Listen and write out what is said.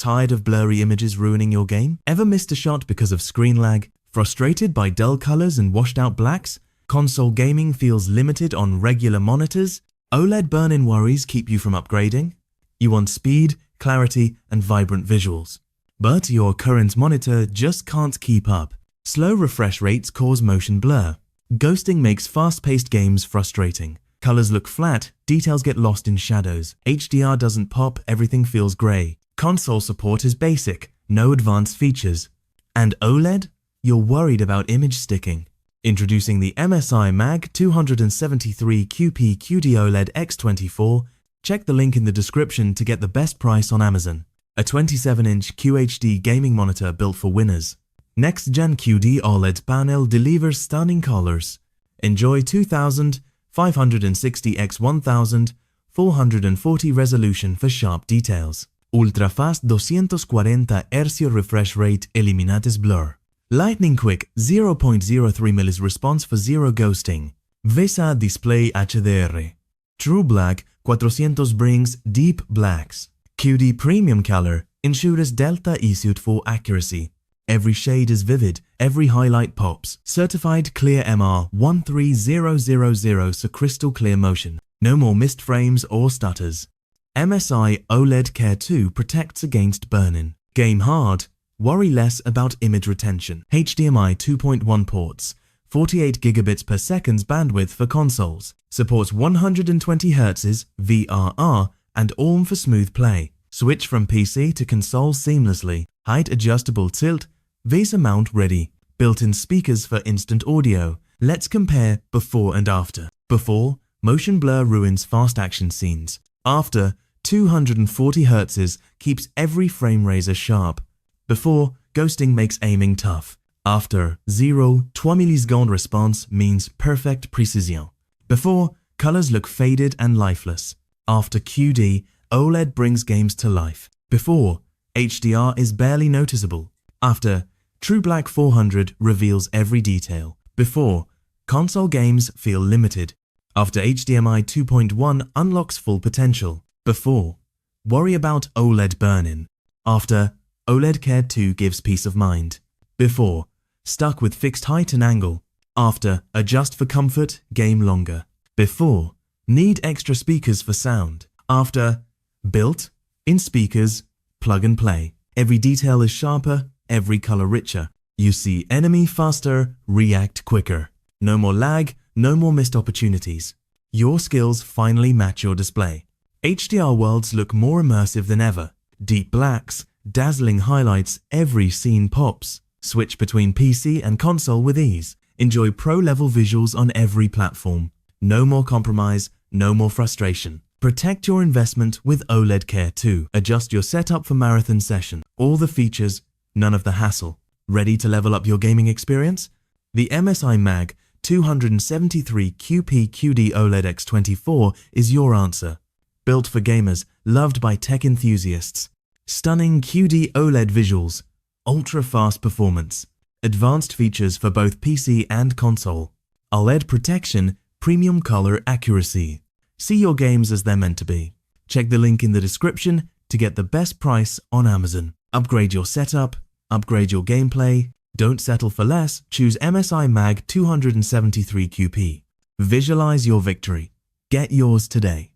Tired of blurry images ruining your game? Ever missed a shot because of screen lag? Frustrated by dull colors and washed out blacks? Console gaming feels limited on regular monitors? OLED burn-in worries keep you from upgrading? You want speed, clarity, and vibrant visuals. But your current monitor just can't keep up. Slow refresh rates cause motion blur. Ghosting makes fast-paced games frustrating. Colors look flat, details get lost in shadows. HDR doesn't pop, everything feels gray. Console support is basic, no advanced features. And OLED? You're worried about image sticking. Introducing the MSI MAG 273 QD-OLED X24. Check the link in the description to get the best price on Amazon. A 27-inch QHD gaming monitor built for winners. Next Gen QD-OLED panel delivers stunning colors. Enjoy 2560 x 1440 resolution for sharp details. Ultra-fast 240 Hz refresh rate eliminates blur. Lightning quick 0.03 ms response for zero ghosting. VESA DisplayHDR True Black 400 brings deep blacks. QD Premium Color ensures Delta E-suit for accuracy. Every shade is vivid, every highlight pops. Certified Clear MR 13000 so crystal clear motion. No more missed frames or stutters. MSI OLED Care 2 protects against burn-in. Game hard, worry less about image retention. HDMI 2.1 ports, 48 gigabits per second bandwidth for consoles. Supports 120 Hz VRR and ARM for smooth play. Switch from PC to console seamlessly. Height adjustable tilt, VESA mount ready. Built-in speakers for instant audio. Let's compare before and after. Before, motion blur ruins fast action scenes. After, 240 Hz keeps every frame razor sharp. Before, ghosting makes aiming tough. After, 0.2 milliseconds response means perfect precision. Before, colors look faded and lifeless. After QD, OLED brings games to life. Before, HDR is barely noticeable. After, True Black 400 reveals every detail. Before, console games feel limited. After HDMI 2.1 unlocks full potential. Before, worry about OLED burn-in. After, OLED Care 2 gives peace of mind. Before, stuck with fixed height and angle. After, adjust for comfort, game longer. Before, need extra speakers for sound. After, built, in speakers, plug and play. Every detail is sharper, every color richer. You see enemy faster, react quicker. No more lag, no more missed opportunities. Your skills finally match your display. HDR worlds look more immersive than ever. Deep blacks, dazzling highlights, every scene pops. Switch between PC and console with ease. Enjoy pro-level visuals on every platform. No more compromise, no more frustration. Protect your investment with OLED Care 2. Adjust your setup for marathon session. All the features, none of the hassle. Ready to level up your gaming experience? The MSI MAG 273 QD-OLED X24 is your answer. Built for gamers, loved by tech enthusiasts. Stunning QD-OLED visuals, ultra-fast performance, advanced features for both PC and console, OLED protection, premium color accuracy. See your games as they're meant to be. Check the link in the description to get the best price on Amazon. Upgrade your setup, upgrade your gameplay. Don't settle for less, choose MSI MAG 273 QP. Visualize your victory. Get yours today.